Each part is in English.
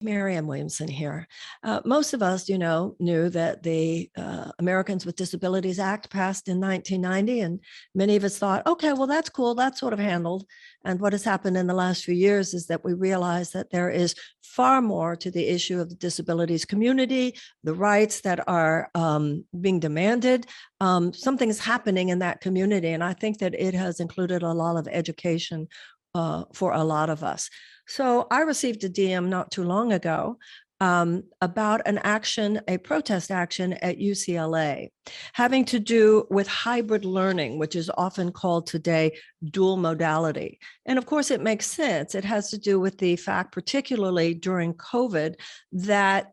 Marianne Williamson here. Most of us, knew that the Americans with Disabilities Act passed in 1990, and many of us thought, okay, well, that's cool. That's sort of handled. And what has happened in the last few years is that we realize that there is far more to the issue of the disabilities community, the rights that are being demanded. Something is happening in that community, and I think that it has included a lot of education for a lot of us. So I received a DM not too long ago about a protest action at UCLA, having to do with hybrid learning, which is often called today dual modality. And of course, it makes sense. It has to do with the fact, particularly during COVID, that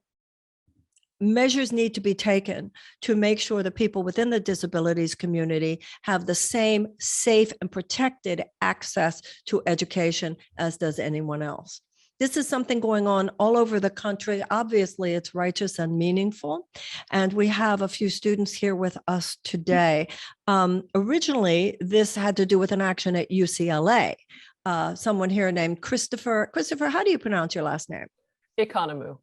measures need to be taken to make sure that people within the disabilities community have the same safe and protected access to education as does anyone else. This is something going on all over the country. Obviously, it's righteous and meaningful. And we have a few students here with us today. Originally, this had to do with an action at UCLA. Someone here named Christopher. Christopher, how do you pronounce your last name? Economou.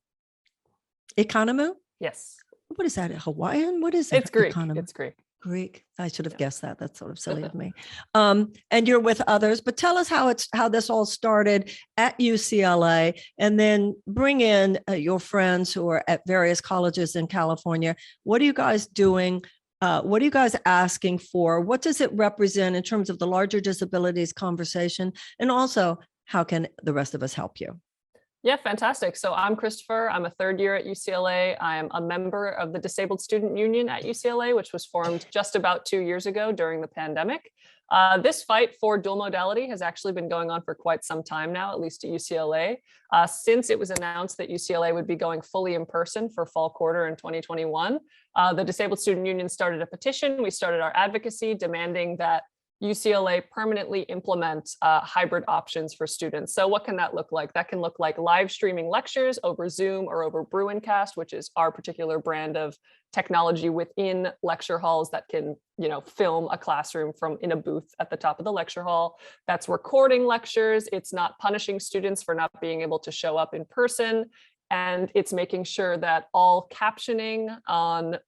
Economou? Yes. What is that? Hawaiian? What is it? It's Greek. Economou? It's Greek. Greek. I should have guessed that. That's sort of silly of me. And you're with others, but tell us how this all started at UCLA, and then bring in your friends who are at various colleges in California. What are you guys doing? What are you guys asking for? What does it represent in terms of the larger disabilities conversation? And also, how can the rest of us help you? Yeah, fantastic. So I'm Christopher. I'm a third year at UCLA. I am a member of the Disabled Student Union at UCLA, which was formed just about 2 years ago during the pandemic. This fight for dual modality has actually been going on for quite some time now, at least at UCLA. Since it was announced that UCLA would be going fully in person for fall quarter in 2021, the Disabled Student Union started a petition. We started our advocacy demanding that UCLA permanently implement hybrid options for students. So what can that look like? That can look like live streaming lectures over Zoom or over Bruincast, which is our particular brand of technology within lecture halls that can, film a classroom from in a booth at the top of the lecture hall. That's recording lectures. It's not punishing students for not being able to show up in person. And it's making sure that all captioning on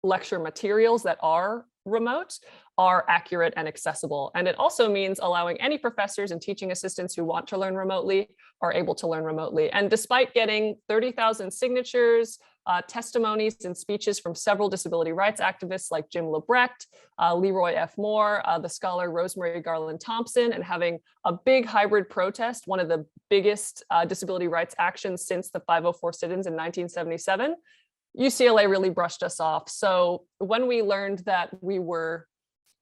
lecture materials that are remote are accurate and accessible. And it also means allowing any professors and teaching assistants who want to learn remotely are able to learn remotely. And despite getting 30,000 signatures, testimonies and speeches from several disability rights activists like Jim Lebrecht, Leroy F. Moore, the scholar Rosemary Garland Thompson, and having a big hybrid protest, one of the biggest disability rights actions since the 504 sit-ins in 1977, UCLA really brushed us off. So when we learned that we were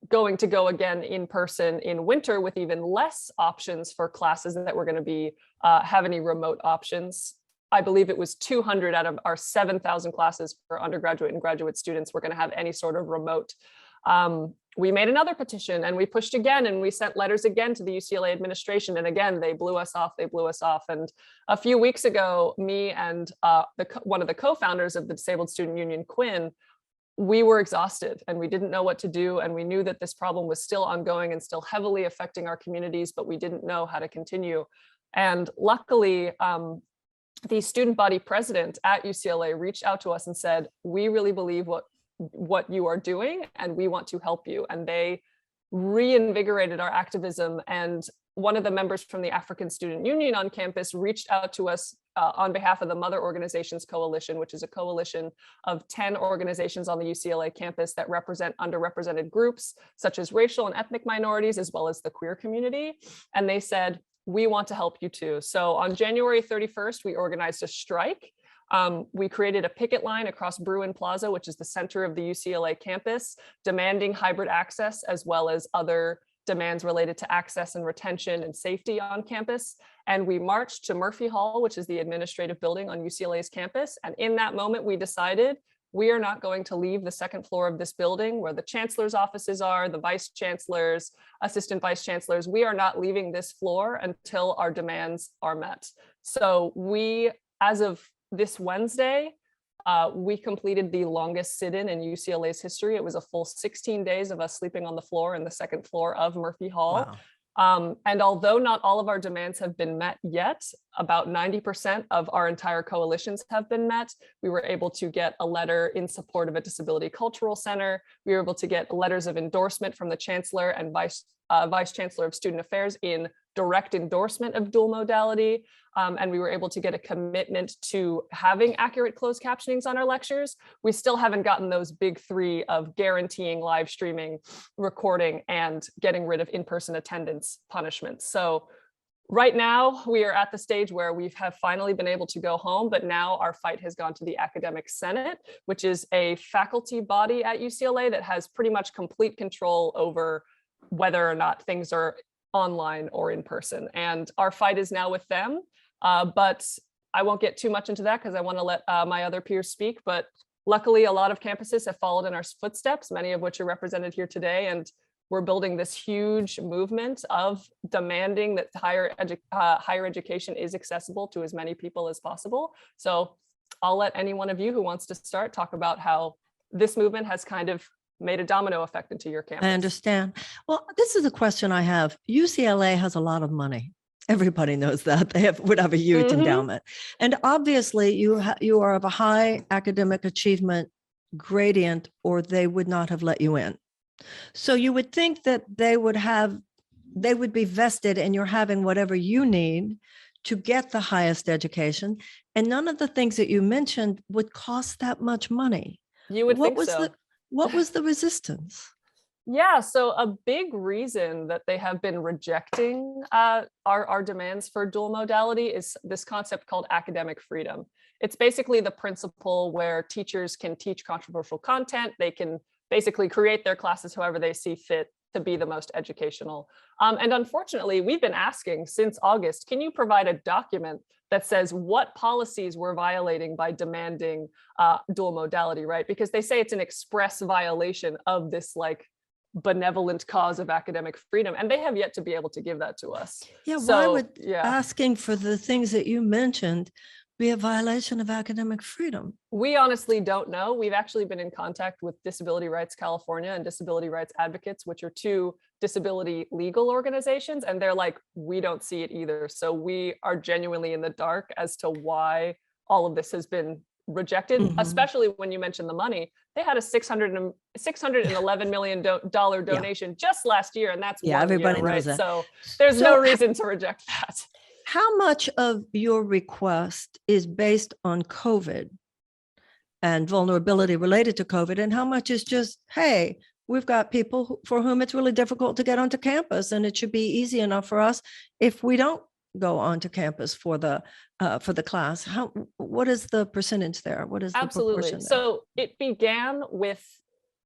going to go again in person in winter with even less options for classes that were going to be have any remote options, I believe it was 200 out of our 7,000 classes for undergraduate and graduate students were going to have any sort of remote. We made another petition and we pushed again and we sent letters again to the UCLA administration. And again, they blew us off. And a few weeks ago, me and one of the co-founders of the Disabled Student Union, Quinn, we were exhausted and we didn't know what to do. And we knew that this problem was still ongoing and still heavily affecting our communities, but we didn't know how to continue. And luckily, the student body president at UCLA reached out to us and said, we really believe what you are doing and we want to help you. And they reinvigorated our activism. And one of the members from the African Student Union on campus reached out to us on behalf of the Mother Organizations Coalition, which is a coalition of 10 organizations on the UCLA campus that represent underrepresented groups, such as racial and ethnic minorities, as well as the queer community. And they said, we want to help you too. So on January 31st, we organized a strike. We created a picket line across Bruin Plaza, which is the center of the UCLA campus, demanding hybrid access, as well as other demands related to access and retention and safety on campus. And we marched to Murphy Hall, which is the administrative building on UCLA's campus. And in that moment, we decided we are not going to leave the second floor of this building where the chancellor's offices are, the vice chancellors, assistant vice chancellors. We are not leaving this floor until our demands are met. So we, as of this Wednesday, we completed the longest sit-in UCLA's history. It was a full 16 days of us sleeping on the floor in the second floor of Murphy Hall. Wow. And although not all of our demands have been met yet, about 90% of our entire coalitions have been met. We were able to get a letter in support of a disability cultural center. We were able to get letters of endorsement from the chancellor and vice chancellor of student affairs in direct endorsement of dual modality. And we were able to get a commitment to having accurate closed captionings on our lectures. We still haven't gotten those big three of guaranteeing live streaming, recording, and getting rid of in-person attendance punishments. So right now we are at the stage where we have finally been able to go home, but now our fight has gone to the Academic Senate, which is a faculty body at UCLA that has pretty much complete control over whether or not things are online or in person. And our fight is now with them. But I won't get too much into that because I want to let my other peers speak. But luckily, a lot of campuses have followed in our footsteps, many of which are represented here today. And we're building this huge movement of demanding that higher education is accessible to as many people as possible. So I'll let any one of you who wants to start talk about how this movement has kind of made a domino effect into your campus. I understand. Well, this is a question I have. UCLA has a lot of money. Everybody knows that. They would have a huge endowment. And obviously you are of a high academic achievement gradient, or they would not have let you in. So you would think that they would be vested in your having whatever you need to get the highest education. And none of the things that you mentioned would cost that much money. You would think so. What was the resistance? Yeah, so a big reason that they have been rejecting our demands for dual modality is this concept called academic freedom. It's basically the principle where teachers can teach controversial content. They can basically create their classes however they see fit to be the most educational. And unfortunately, we've been asking since August, can you provide a document that says what policies we're violating by demanding dual modality, right? Because they say it's an express violation of this like benevolent cause of academic freedom, and they have yet to be able to give that to us. Yeah, so, why would asking for the things that you mentioned be a violation of academic freedom? We honestly don't know. We've actually been in contact with Disability Rights California and Disability Rights Advocates, which are two disability legal organizations, and they're like, we don't see it either. So we are genuinely in the dark as to why all of this has been rejected, especially when you mentioned the money. They had a $611 million donation just last year, and that's everybody year, knows right? that. So there's no reason to reject that. How much of your request is based on COVID and vulnerability related to COVID, and how much is just, hey, we've got people for whom it's really difficult to get onto campus, and it should be easy enough for us if we don't go onto campus for the class? What is the percentage there? What is the proportion there? So it began with,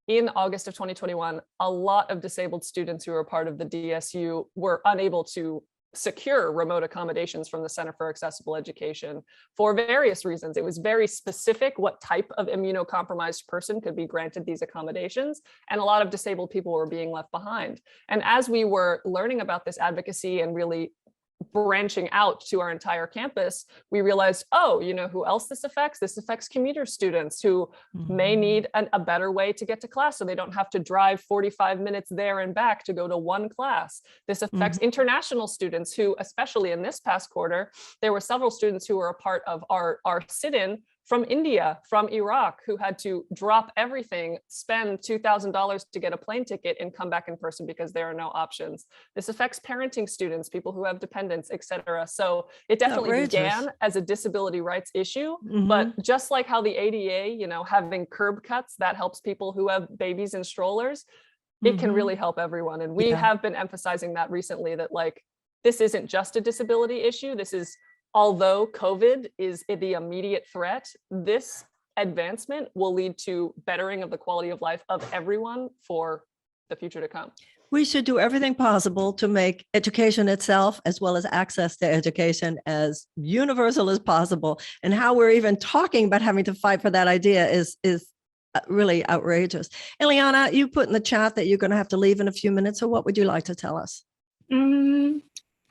in August of 2021, a lot of disabled students who were part of the DSU were unable to secure remote accommodations from the Center for Accessible Education for various reasons. It was very specific what type of immunocompromised person could be granted these accommodations, and a lot of disabled people were being left behind. And as we were learning about this advocacy and really branching out to our entire campus, we realized, oh, you know who else this affects? This affects commuter students who may need a better way to get to class, so they don't have to drive 45 minutes there and back to go to one class. This affects international students who, especially in this past quarter, there were several students who were a part of our sit-in from India, from Iraq, who had to drop everything, spend $2,000 to get a plane ticket and come back in person because there are no options. This affects parenting students, people who have dependents, et cetera. So it definitely began as a disability rights issue, but just like how the ADA, you know, having curb cuts, that helps people who have babies in strollers, it can really help everyone. And we have been emphasizing that recently, that like, this isn't just a disability issue. This is, although COVID is the immediate threat, this advancement will lead to bettering of the quality of life of everyone for the future to come. We should do everything possible to make education itself, as well as access to education, as universal as possible. And how we're even talking about having to fight for that idea is really outrageous. Eliana, you put in the chat that you're going to have to leave in a few minutes. So what would you like to tell us?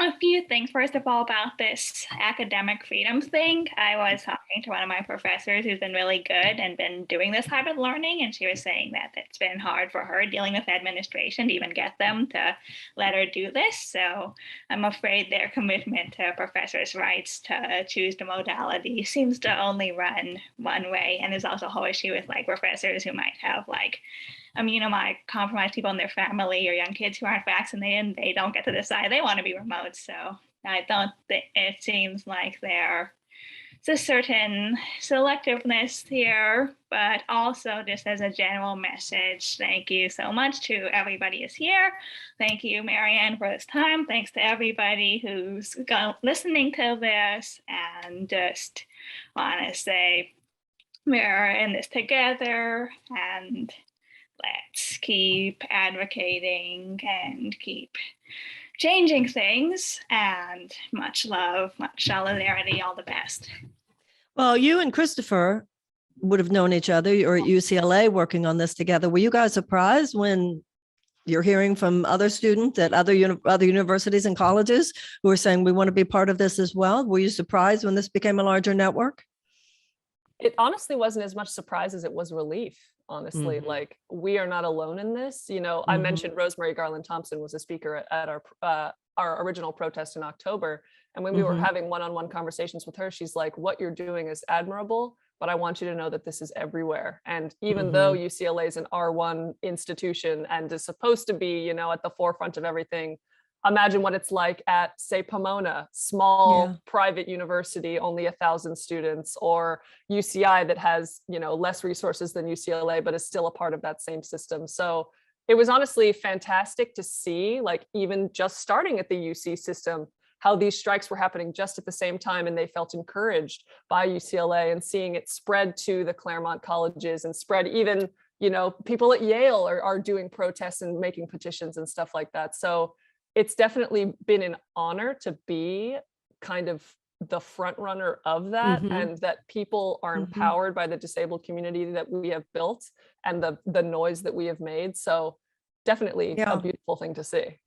A few things. First of all, about this academic freedom thing, I was talking to one of my professors who's been really good and been doing this hybrid learning, and she was saying that it's been hard for her dealing with administration to even get them to let her do this. So I'm afraid their commitment to professors' rights to choose the modality seems to only run one way. And there's also a whole issue with like professors who might have like compromised people in their family or young kids who aren't vaccinated, and they don't get to decide they want to be remote. So I don't think it seems like there's a certain selectiveness here, but also just as a general message, thank you so much to everybody who's here. Thank you, Marianne, for this time. Thanks to everybody who's listening to this, and just want to say we're in this together, and let's keep advocating and keep changing things, and much love, much solidarity, all the best. Well, you and Christopher would have known each other. You're at UCLA working on this together. Were you guys surprised when you're hearing from other students at other universities and colleges who are saying we want to be part of this as well? Were you surprised when this became a larger network? It honestly wasn't as much surprise as it was relief. Honestly, like we are not alone in this. I mentioned Rosemary Garland Thompson was a speaker at our original protest in October. And when we were having one-on-one conversations with her, she's like, what you're doing is admirable, but I want you to know that this is everywhere. And even though UCLA is an R1 institution and is supposed to be, at the forefront of everything, imagine what it's like at, say, Pomona, small private university, only 1,000 students, or UCI that has, less resources than UCLA, but is still a part of that same system. So it was honestly fantastic to see, like, even just starting at the UC system, how these strikes were happening just at the same time, and they felt encouraged by UCLA, and seeing it spread to the Claremont colleges and spread even, people at Yale are doing protests and making petitions and stuff like that. So it's definitely been an honor to be kind of the front runner of that, and that people are empowered by the disabled community that we have built and the noise that we have made. So definitely a beautiful thing to see.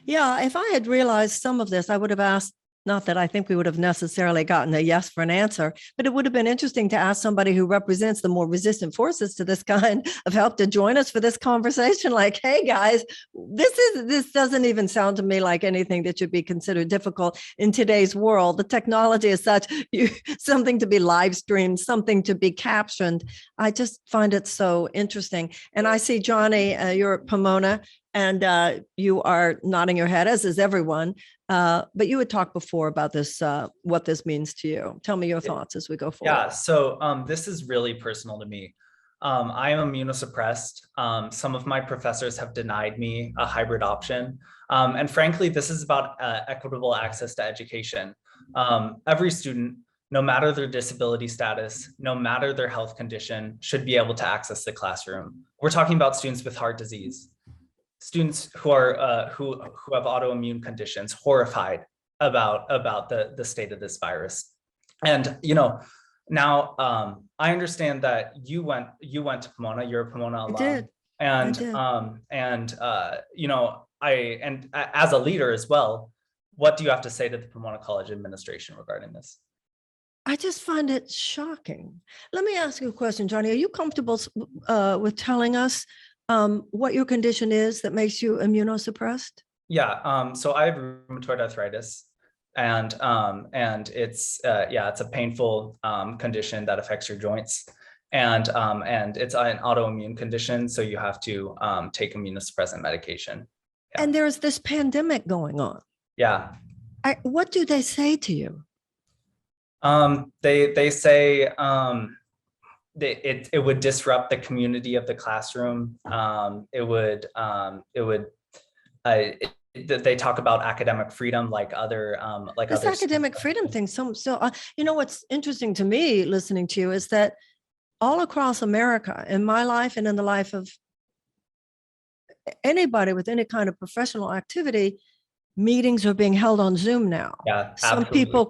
Yeah, if I had realized some of this, I would have asked, not that I think we would have necessarily gotten a yes for an answer, but it would have been interesting to ask somebody who represents the more resistant forces to this kind of help to join us for this conversation. Like, hey guys, this doesn't even sound to me like anything that should be considered difficult in today's world. The technology is such, something to be live streamed, something to be captioned. I just find it so interesting. And I see Johnny, you're at Pomona, and you are nodding your head, as is everyone. But you had talked before about this, what this means to you. Tell me your thoughts as we go forward. Yeah, so this is really personal to me. I am immunosuppressed. Some of my professors have denied me a hybrid option. And frankly, this is about equitable access to education. Every student, no matter their disability status, no matter their health condition, should be able to access the classroom. We're talking about students with heart disease, students who are who have autoimmune conditions, horrified about the state of this virus. And now I understand that you went to Pomona. You're a Pomona alum. I did. And as a leader as well, what do you have to say to the Pomona College administration regarding this? I just find it shocking. Let me ask you a question, Johnny. Are you comfortable with telling us what your condition is that makes you immunosuppressed? Yeah, so I have rheumatoid arthritis, and it's it's a painful condition that affects your joints, and it's an autoimmune condition, so you have to take immunosuppressant medication. Yeah. And there's this pandemic going on. Yeah. What do they say to you? They say it would disrupt the community of the classroom. They talk about academic freedom, like other this academic freedom thing. So what's interesting to me listening to you is that all across America, in my life and in the life of anybody with any kind of professional activity, meetings are being held on Zoom now. Yeah, some people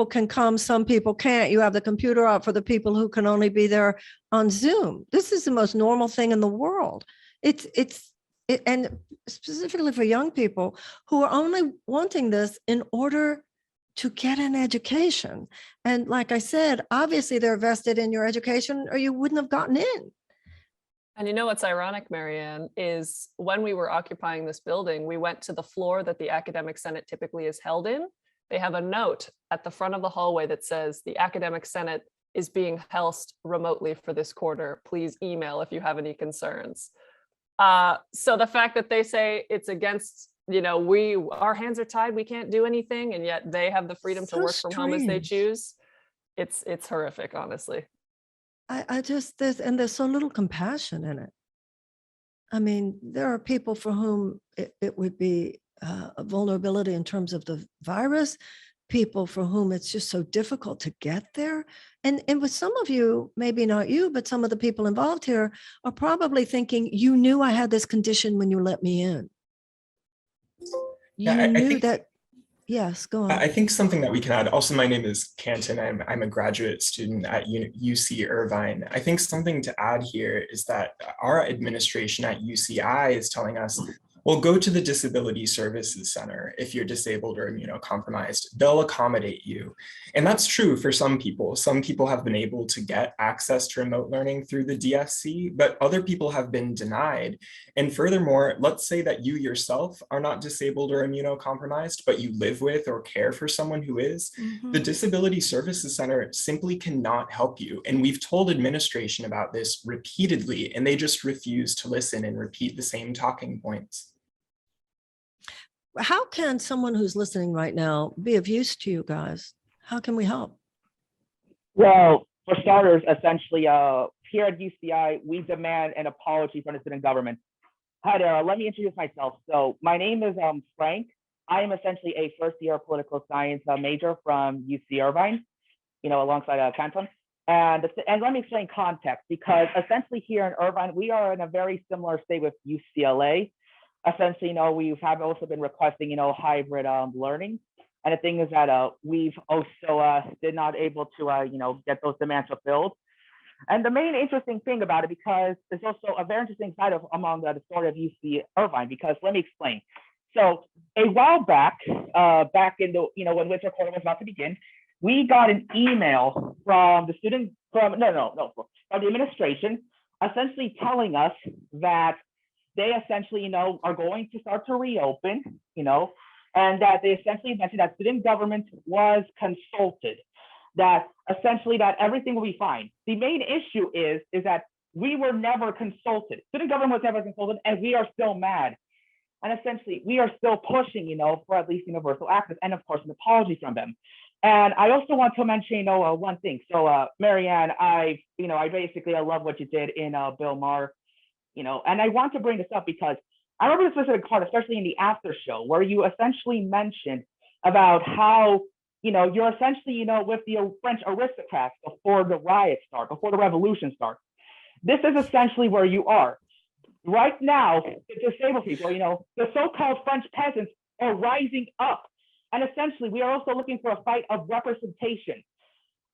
can come, some people can't. You have the computer out for the people who can only be there on Zoom. This is the most normal thing in the world. It's and specifically for young people who are only wanting this in order to get an education. And like I said, obviously they're vested in your education or you wouldn't have gotten in. And you know what's ironic, Marianne, is when we were occupying this building, we went to the floor that the Academic Senate typically is held in. They have a note at the front of the hallway that says the Academic Senate is being held remotely for this quarter. Please email if you have any concerns. So the fact that they say it's against, you know, our hands are tied, we can't do anything, and yet they have the freedom to So work from home as they strange. choose. It's horrific, honestly. I just, there's so little compassion in it. I mean, there are people for whom it would be a vulnerability in terms of the virus, people for whom it's just so difficult to get there. And with some of you, maybe not you, but some of the people involved here are probably thinking, you knew I had this condition when you let me in. You Yeah, I knew think that. Yes, go on. I think something that we can add, also my name is Canton, I'm a graduate student at UC Irvine. I think something to add here is that our administration at UCI is telling us, well, go to the Disability Services Center if you're disabled or immunocompromised. They'll accommodate you. And that's true for some people. Some people have been able to get access to remote learning through the DSC, but other people have been denied. And furthermore, let's say that you yourself are not disabled or immunocompromised, but you live with or care for someone who is. Mhm. The Disability Services Center simply cannot help you. And we've told administration about this repeatedly, and they just refuse to listen and repeat the same talking points. How can someone who's listening right now be of use to you guys? How can we help? Well, for starters, essentially, here at UCI, we demand an apology from the student government. Hi there, let me introduce myself. So my name is Frank. I am essentially a first-year political science major from UC Irvine, alongside Canton. And let me explain context, because essentially here in Irvine, we are in a very similar state with UCLA. Essentially, we have also been requesting, hybrid learning. And the thing is that we've also did not able to, get those demands fulfilled. And the main interesting thing about it, because there's also a very interesting side among the story of UC Irvine, because let me explain. So a while back, back in the, when winter quarter was about to begin, we got an email from the student, from the administration, essentially telling us that they essentially, are going to start to reopen, and that they essentially mentioned that student government was consulted, that essentially that everything will be fine. The main issue is that we were never consulted. Student government was never consulted, and we are still mad. And essentially, we are still pushing, for at least universal access, and of course, an apology from them. And I also want to mention, one thing. So, Marianne, I love what you did in Bill Maher. And I want to bring this up because I remember this specific part, especially in the after show, where you essentially mentioned about how, you're essentially, with the French aristocrats before the riots start, before the revolution starts. This is essentially where you are. Right now, the disabled people, the so-called French peasants are rising up. And essentially, we are also looking for a fight of representation.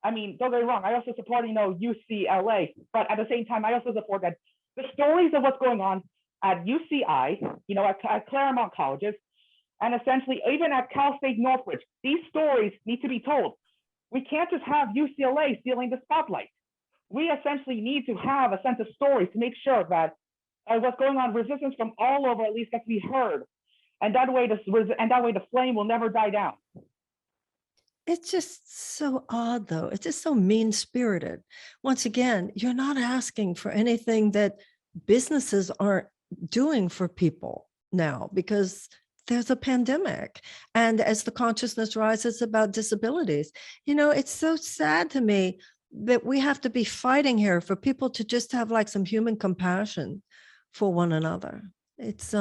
I mean, don't get me wrong, I also support, UCLA, but at the same time, I also support that the stories of what's going on at UCI, at Claremont colleges, and essentially even at Cal State Northridge, these stories need to be told. We can't just have UCLA stealing the spotlight. We essentially need to have a sense of stories to make sure that what's going on, resistance from all over at least gets to be heard. And that way the flame will never die down. It's just so odd, though. It's just so mean-spirited. Once again, you're not asking for anything that businesses aren't doing for people now because there's a pandemic. And as the consciousness rises about disabilities, it's so sad to me that we have to be fighting here for people to just have like some human compassion for one another. It's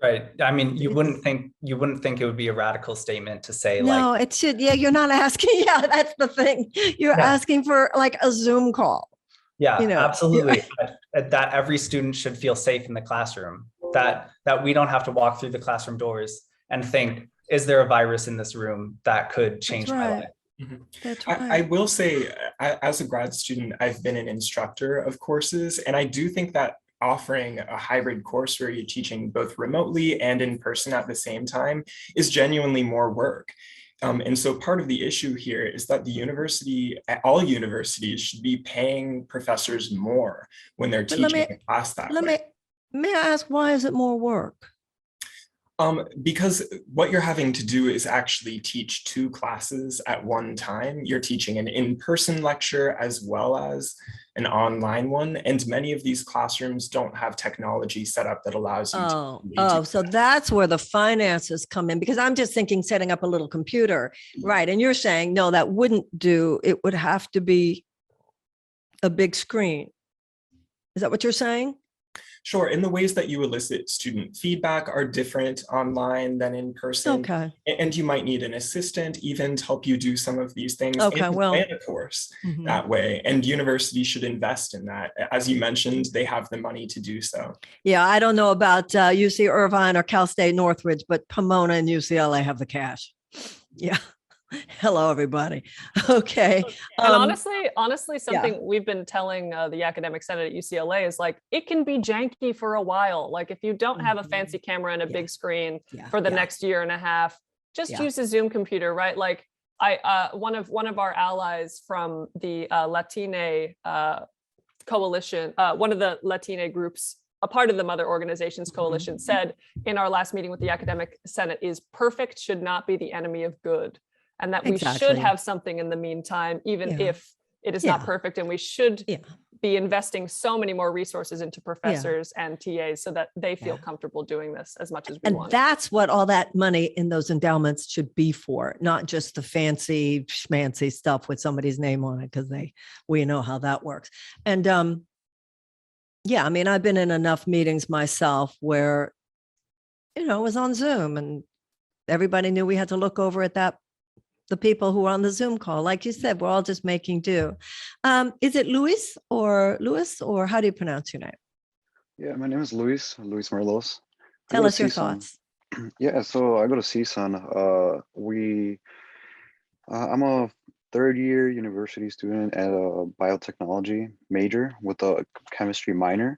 Right. I mean, you wouldn't think it would be a radical statement to say no, it should. Yeah, you're not asking. Yeah, that's the thing. You're asking for like a Zoom call. Yeah, absolutely. That every student should feel safe in the classroom, that we don't have to walk through the classroom doors and think, is there a virus in this room that could change my life? Mm-hmm. That's right. I will say, as a grad student, I've been an instructor of courses, and I do think that offering a hybrid course where you're teaching both remotely and in person at the same time is genuinely more work. And so part of the issue here is that the university, all universities should be paying professors more when they're But let teaching me a class that let way. may I ask, why is it more work? Because what you're having to do is actually teach two classes at one time. You're teaching an in-person lecture as well as an online one. And many of these classrooms don't have technology set up that allows you to do So that. that's where the finances come in, because I'm just thinking setting up a little computer, right? And you're saying, no, that wouldn't do. It would have to be a big screen. Is that what you're saying? Sure, and the ways that you elicit student feedback are different online than in person. Okay. And you might need an assistant even to help you do some of these things Okay, and well, plan a course that way. And universities should invest in that. As you mentioned, they have the money to do so. yeah, I don't know about UC Irvine or Cal State Northridge, but Pomona and UCLA have the cash. Yeah. Hello, everybody. Okay. And honestly, something we've been telling the academic senate at UCLA is like, it can be janky for a while. Like if you don't have a fancy camera and a big screen for the next year and a half, just use a Zoom computer, right? Like one of our allies from the Latine coalition, one of the Latine groups, a part of the Mother Organizations Coalition, said in our last meeting with the academic senate is perfect should not be the enemy of good. And that we should have something in the meantime, even if it is not perfect. And we should be investing so many more resources into professors and TAs so that they feel comfortable doing this as much as we want. And that's what all that money in those endowments should be for, not just the fancy schmancy stuff with somebody's name on it, because we know how that works. And I mean, I've been in enough meetings myself where, it was on Zoom and everybody knew we had to look over at the people who are on the Zoom call. Like you said, we're all just making do. Is it Luis, or how do you pronounce your name? Yeah, my name is Luis Merlos. Tell us your thoughts. Yeah, so I go to CSUN. I'm a third-year university student at a biotechnology major with a chemistry minor.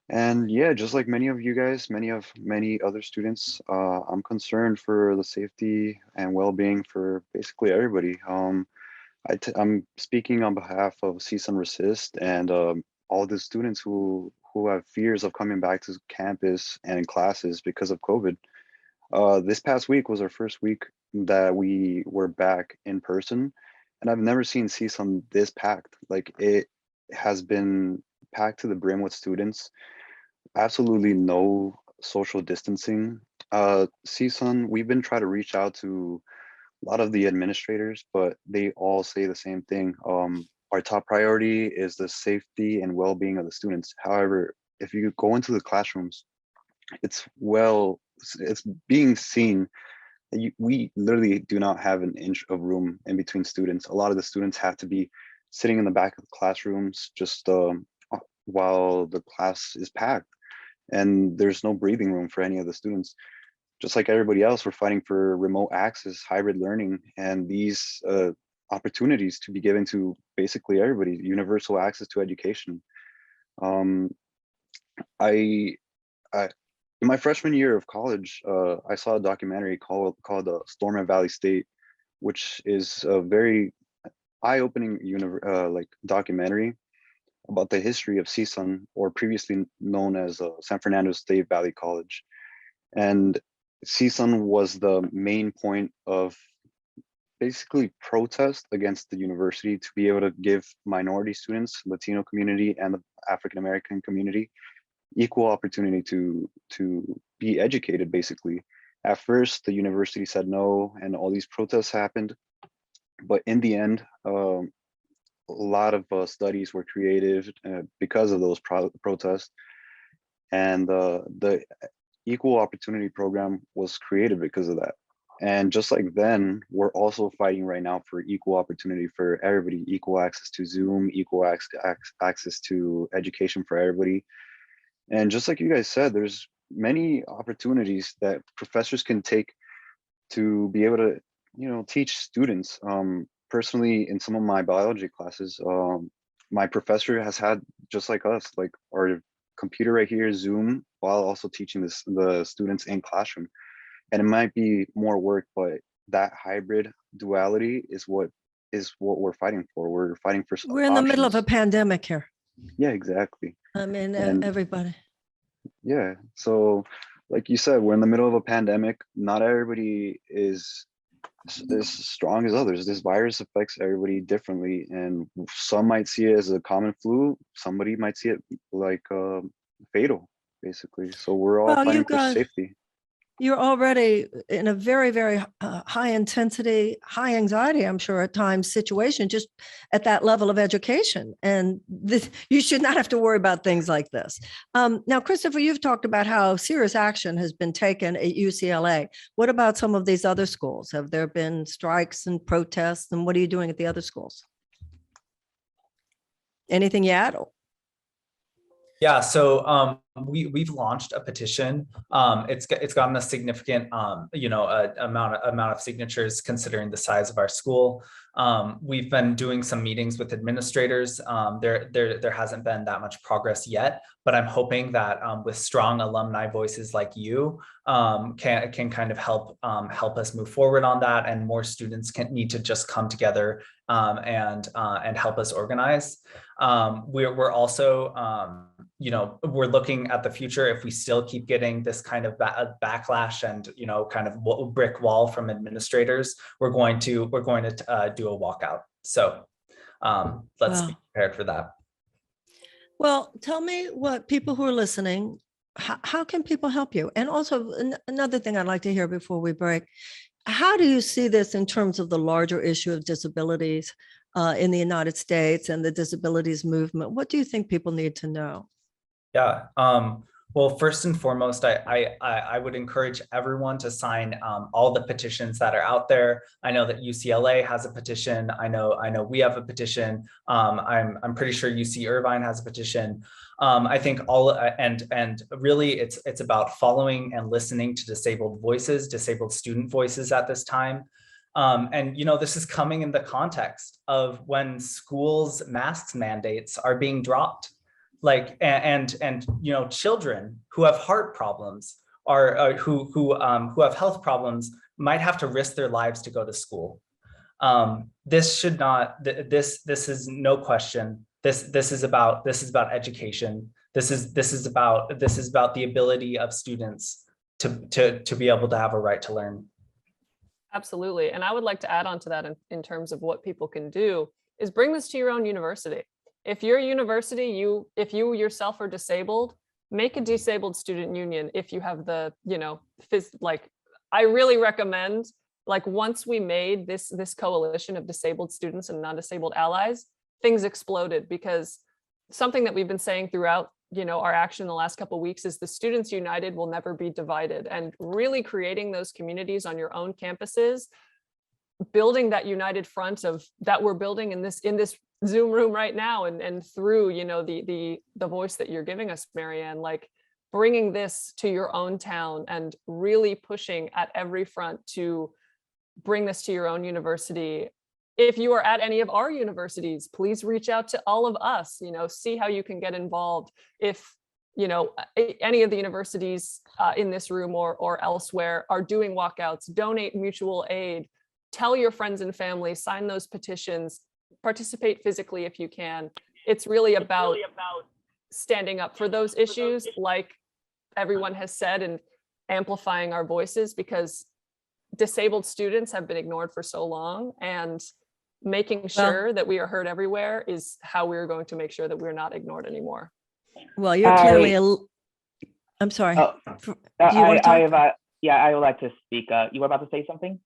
And yeah, just like many of you guys, many other students, I'm concerned for the safety and well-being for basically everybody. I'm speaking on behalf of CSUN Resist and all the students who have fears of coming back to campus and in classes because of COVID. This past week was our first week that we were back in person, and I've never seen CSUN this packed. Like, it has been packed to the brim with students. Absolutely no social distancing. CSUN, we've been trying to reach out to a lot of the administrators, but they all say the same thing. Our top priority is the safety and well-being of the students. However, if you go into the classrooms, it's being seen that we literally do not have an inch of room in between students. A lot of the students have to be sitting in the back of the classrooms just while the class is packed, and there's no breathing room for any of the students. Just like everybody else, we're fighting for remote access, hybrid learning, and these opportunities to be given to basically everybody, universal access to education. In my freshman year of college, I saw a documentary called Storm Valley State, which is a very eye-opening documentary about the history of CSUN, or previously known as San Fernando State Valley College. And CSUN was the main point of basically protest against the university to be able to give minority students, Latino community, and the African American community equal opportunity to be educated, basically. At first, the university said no, and all these protests happened. But in the end, a lot of studies were created because of those protests. And the Equal Opportunity Program was created because of that. And just like then, we're also fighting right now for equal opportunity for everybody, equal access to Zoom, equal access to education for everybody. And just like you guys said, there's many opportunities that professors can take to be able to, teach students. Personally, in some of my biology classes, my professor has had, just like us, like our computer right here, Zoom, while also teaching the students in classroom. And it might be more work, but that hybrid duality is what we're fighting for. We're fighting for We're in the middle of a options. pandemic here. Yeah, exactly. I mean, And- everybody. Yeah. So like you said, we're in the middle of a pandemic. Not everybody is as strong as others. This virus affects everybody differently, and some might see it as a common flu. Somebody might see it like fatal, basically. So we're all Well, you fighting for guys- safety. You're already in a very, very high intensity, high anxiety, I'm sure at times, situation just at that level of education. And this, you should not have to worry about things like this. Now, Christopher, you've talked about how serious action has been taken at UCLA. What about some of these other schools? Have there been strikes and protests? And what are you doing at the other schools? Anything yet? Yeah, so we've launched a petition. It's gotten a significant amount of signatures considering the size of our school. We've been doing some meetings with administrators. There hasn't been that much progress yet, but I'm hoping that with strong alumni voices like you can kind of help us move forward on that, and more students need to just come together and help us organize. We're also we're looking at the future. If we still keep getting this kind of backlash and kind of brick wall from administrators, we're going to do a walkout. So let's be prepared for that. Well, tell me what people who are listening, how can people help you? And also another thing I'd like to hear before we break, how do you see this in terms of the larger issue of disabilities in the United States and the disabilities movement? What do you think people need to know? Yeah. Well, first and foremost, I would encourage everyone to sign all the petitions that are out there. I know that UCLA has a petition. I know we have a petition. I'm pretty sure UC Irvine has a petition. I think and really it's about following and listening to disabled voices, disabled student voices at this time. And this is coming in the context of when schools' masks mandates are being dropped. Like and children who have heart problems or who have health problems might have to risk their lives to go to school. This should not. This is no question. This is about education. This is about the ability of students to be able to have a right to learn. Absolutely, and I would like to add on to that in terms of what people can do is bring this to your own university. If you're a university, if you yourself are disabled, make a disabled student union. If you have the, I really recommend, once we made this coalition of disabled students and non-disabled allies, things exploded, because something that we've been saying throughout, our action the last couple of weeks is the Students United will never be divided, and really creating those communities on your own campuses, building that united front of that we're building in this Zoom room right now, and through the voice that you're giving us, Marianne, bringing this to your own town and really pushing at every front to bring this to your own university. If you are at any of our universities, please reach out to all of us, see how you can get involved. If any of the universities in this room or elsewhere are doing walkouts, donate mutual aid, tell your friends and family, sign those petitions, participate physically if you can. It's really about standing up for those issues, like everyone has said, and amplifying our voices, because disabled students have been ignored for so long, and making sure that we are heard everywhere is how we're going to make sure that we're not ignored anymore. Well, you're clearly I'm sorry. I would like to speak. You were about to say something?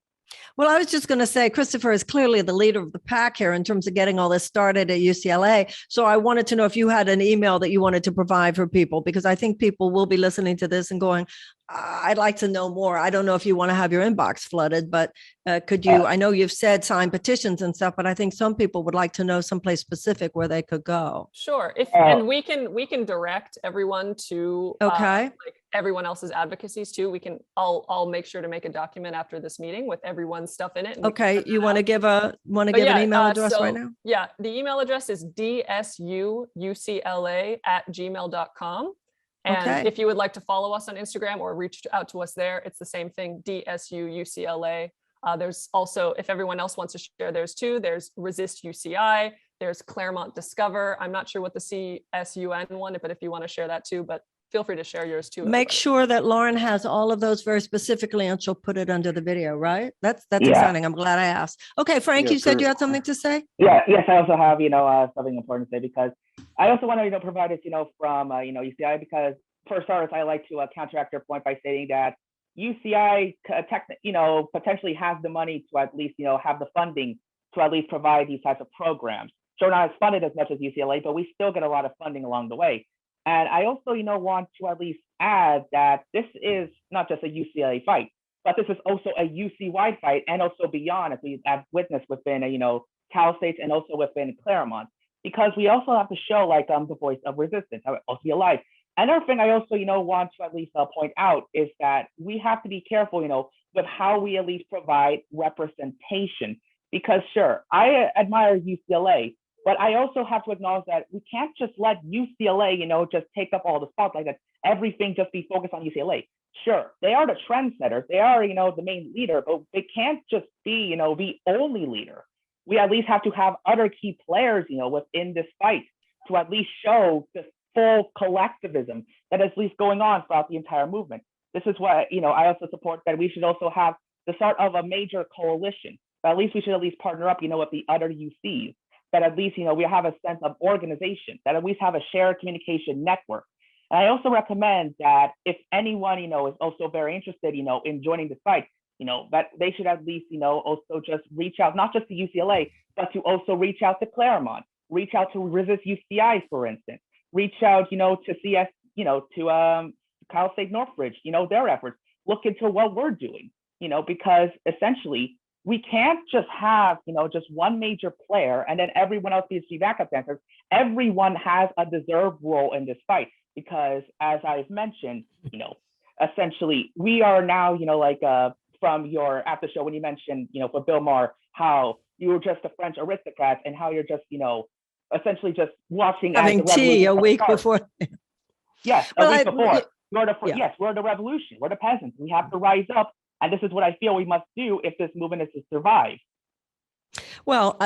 Well, I was just going to say, Christopher is clearly the leader of the pack here in terms of getting all this started at UCLA. So I wanted to know if you had an email that you wanted to provide for people, because I think people will be listening to this and going, I'd like to know more. I don't know if you want to have your inbox flooded, but could you, I know you've said sign petitions and stuff, but I think some people would like to know someplace specific where they could go. Sure. And we can direct everyone to everyone else's advocacies too. I'll make sure to make a document after this meeting with everyone's stuff in it. Okay. You want to give an email address right now? Yeah. The email address is dsuucla@gmail.com. And Okay. if you would like to follow us on Instagram or reach out to us there, it's the same thing, DSUUCLA. There's also, if everyone else wants to share theirs too, there's Resist UCI, there's Claremont Discover. I'm not sure what the CSUN one, but if you want to share that too, but feel free to share yours too. Make everybody. sure that Lauren has all of those very specifically and she'll put it under the video, right? That's Yeah. exciting. I'm glad I asked. Okay, Frank, Yeah, you said for- you had something to say? Yeah, yes, I also have, something important to say because I also want to, provide it, from, UCI because for starters, I like to counteract your point by stating that UCI, potentially has the money to at least, have the funding to at least provide these types of programs. Sure, not as funded as much as UCLA, but we still get a lot of funding along the way. And I also, want to at least add that this is not just a UCLA fight, but this is also a UC-wide fight and also beyond, as we have witnessed within, Cal States and also within Claremont, because we also have to show the voice of resistance, also be alive. Another thing I also, want to at least point out is that we have to be careful, with how we at least provide representation, because sure, I admire UCLA, but I also have to acknowledge that we can't just let UCLA, just take up all the spotlight, that everything just be focused on UCLA. Sure, they are the trendsetters, they are, the main leader, but they can't just be, the only leader. We at least have to have other key players, within this fight to at least show the full collectivism that is at least going on throughout the entire movement. This is what, I also support that we should also have the start of a major coalition, but at least we should at least partner up, with the other UCs. That at least, we have a sense of organization, that at least have a shared communication network. And I also recommend that if anyone, is also very interested, in joining the fight, that they should at least, also just reach out, not just to UCLA, but to also reach out to Claremont, reach out to Resist UCI, for instance, reach out, to CS, to Cal State Northridge, their efforts, look into what we're doing, because essentially, we can't just have, just one major player and then everyone else be backup dancers. Everyone has a deserved role in this fight because, as I've mentioned, essentially we are now, from your after show when you mentioned, for Bill Maher, how you were just a French aristocrat and how you're just, essentially just watching Having tea a week before. Yes, Well, a week before. yeah. Yes, we're the revolution. We're the peasants. We have to rise up. And this is what I feel we must do if this movement is to survive. Well,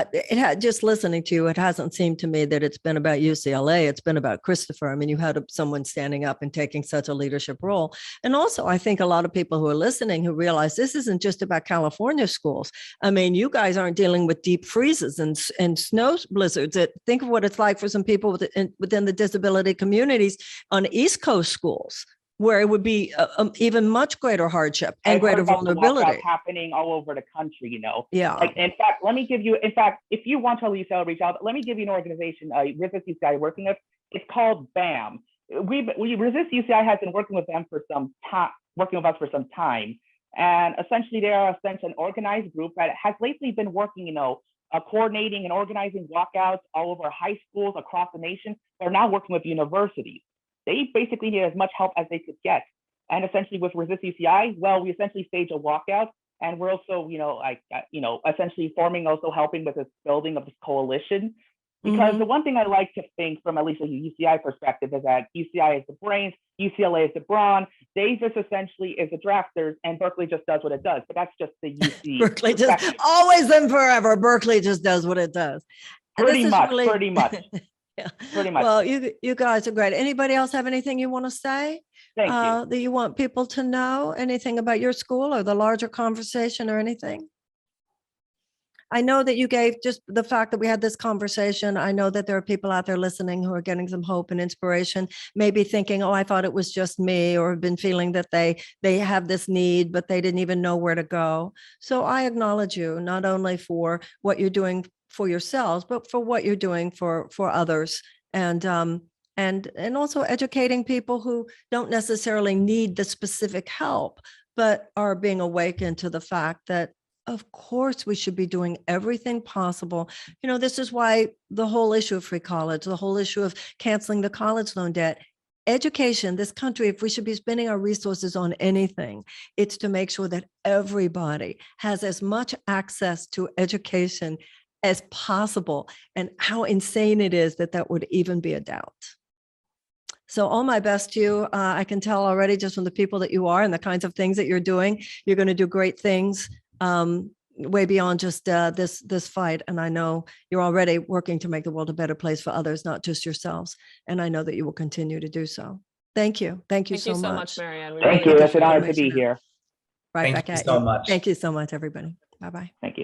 just listening to you, it hasn't seemed to me that it's been about UCLA. It's been about Christopher. I mean, you had someone standing up and taking such a leadership role. And also, I think a lot of people who are listening who realize this isn't just about California schools. I mean, you guys aren't dealing with deep freezes and snow blizzards. Think of what it's like for some people within the disability communities on East Coast schools, where it would be even much greater hardship and greater vulnerability happening all over the country, Yeah. In fact, let me give you, if you want to reach out, let me give you an organization, Resist UCI working with, it's called BAM. We Resist UCI has been working with them for some time, working with us for some time. And essentially they are an organized group that has lately been working, coordinating and organizing walkouts all over high schools across the nation. They're now working with universities. They basically need as much help as they could get. And essentially with Resist UCI, well, we essentially stage a walkout and we're also, essentially forming, also helping with this building of this coalition. Because the one thing I like to think from at least a UCI perspective is that UCI is the brains, UCLA is the brawn, they just essentially is the drafters and Berkeley just does what it does. But that's just the UC. Berkeley just always and forever. Berkeley just does what it does. Pretty much. Yeah. Pretty much. Well, you guys are great. Anybody else have anything you want to say? Thank you. That you want people to know? Anything about your school or the larger conversation or anything? I know that you gave just the fact that we had this conversation. I know that there are people out there listening who are getting some hope and inspiration, maybe thinking, oh, I thought it was just me, or have been feeling that they have this need, but they didn't even know where to go. So I acknowledge you not only for what you're doing for yourselves, but for what you're doing for others, and also educating people who don't necessarily need the specific help, but are being awakened to the fact that, of course, we should be doing everything possible. This is why the whole issue of free college, the whole issue of canceling the college loan debt, education, this country, if we should be spending our resources on anything, it's to make sure that everybody has as much access to education as possible, and how insane it is that would even be a doubt. So all my best to you. I can tell already just from the people that you are and the kinds of things that you're doing, you're going to do great things way beyond just this fight. And I know you're already working to make the world a better place for others, not just yourselves. And I know that you will continue to do so. Thank you. Thank you Thank so you much. Marianne. We Thank really you. It's an appreciate honor it. to be here. Right Thank back you at so you. much. Thank you so much, everybody. Bye-bye. Thank you.